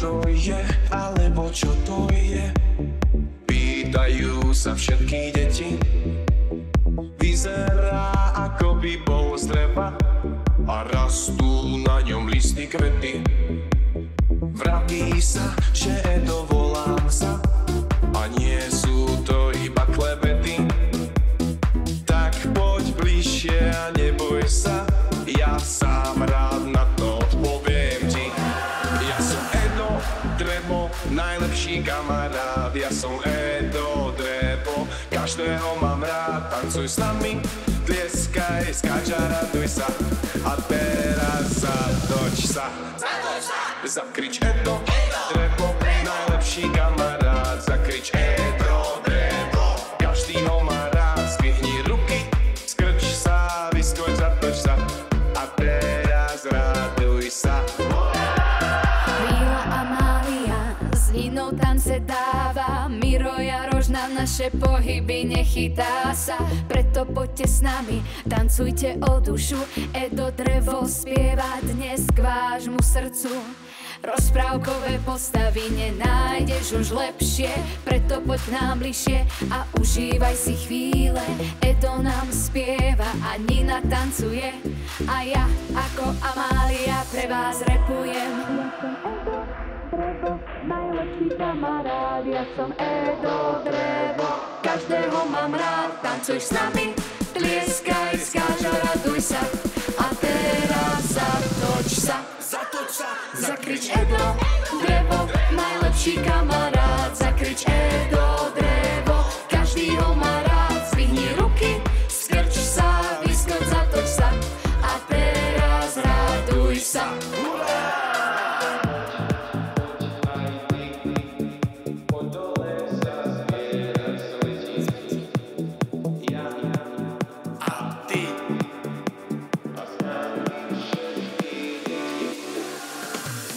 to je, alebo čo to je. Pýtajú sa všetky deti. Vyzerá, ako by bol z dreva a rastú na ňom listy kvety. Vraví sa, že Edo volám sa a nie sú to iba klebety. Tak poď bližšie a neboj sa, ja sám rád na to odpoviem ti. Ja som Edo Drevo, najlepší kamarát. Ja som Edo Drevo, každého mám rád. Tancuj s nami, tlieskaj, skáč a raduj sa. A teraz zatoč sa, zakrič Edo Drevo, najlepší kamarát. Zakrič Edo Drevo, každý ho má rád. Zdvihni ruky, skrč sa, vyskoč, zatoč sa. A teraz raduj sa. Míla Amália s Ninou tance dáva, Miro Jaroš na naše pohyby nechytá sa. Preto poďte s nami, tancujte o dušu. Edo Drevo spieva dnes k vášmu srdcu. Rozprávkové postavy nenájdeš už lepšie, preto poď k nám bližšie a užívaj si chvíle. Edo nám spieva a Nina tancuje a ja ako Amália pre vás repujem. Najlepší kamarád, ja som Edo Drevo, každého mám rád. Tancuj s nami, tlieskaj, skáž a raduj sa. A teraz zatoč sa, zakrič Edo Drevo, najlepší kamarát. Zakrič Edo Drevo, každý ho má rád. Zdvihni ruky, skrč sa, vyskoč, zatoč sa. A teraz raduj sa.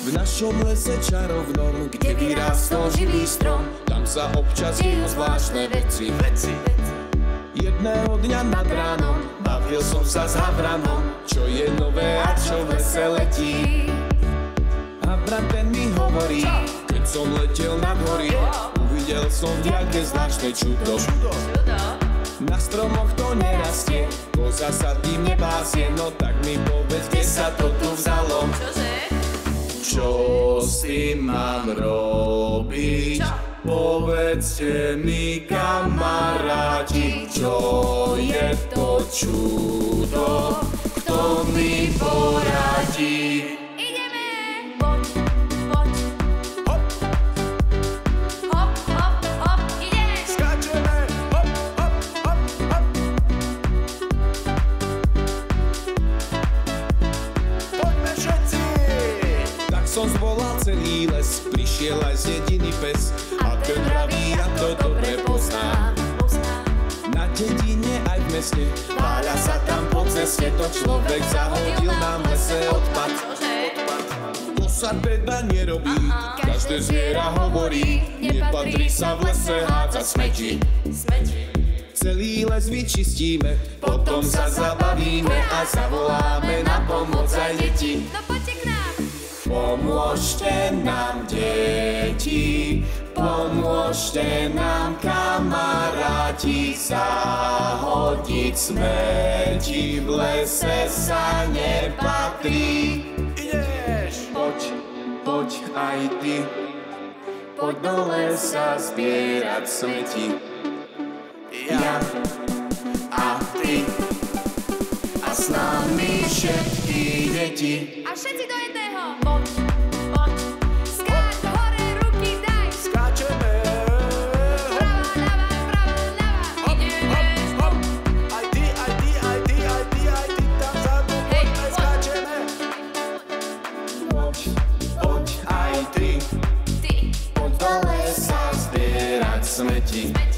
V našom lese čarovnom, kde vyrástol živý strom, tam sa občas dejú zvláštne veci. Jedného dňa nad ránom bavil som sa s havranom, čo je nové a čo v lese letí. Havran ten mi hovorí, keď som letel nad hory, uvidel som v diaľke zvláštne čudo. Na stromoch to nerastie, koza sa tým nepásie, no tak mi povedz, kde sa to tu vzalo. Čo s tým mám robiť? Povedzte mi, kamaráti, čo je to čudo? Kto mi poradí? Ideme! Poď, poď. Hop, Hop, hop, hop, ideme! skáčeme! Hop, hop, hop, hop. Poďme všetci! Tak som zvolal celý les, prišiel aj z dediny pes a ten vraví, ja to dobre poznám. Na dedine aj v meste, váľa sa tam po ceste, to človek zahodil nám v lese odpad. To sa teda nerobí, každé zviera hovorí, nepatrí sa v lese hádzať smeti. Celý les vyčistíme, potom sa zabavíme a zavoláme na pomoc aj deti. No poďte k nám! Pomôžte nám, deti, pomôžte nám, kamaráti, zahodiť smeti, v lese sa nepatrí. Ideš! Poď, poď aj ty, poď do lesa zbierať smeti. Ja a ty a s nami všetky deti. A všetci do jedného! Poď, poď. Skáč, hore, ruky daj. Skáčeme! Prava, ľava, ideš. Hop! Aj ty, aj ty, aj ty, aj ty, aj ty tam vzadu, Hej, poď, aj poď. skáčeme! Poď, poď aj ty, Ty, poď do lesa zbierať smeti. smeti.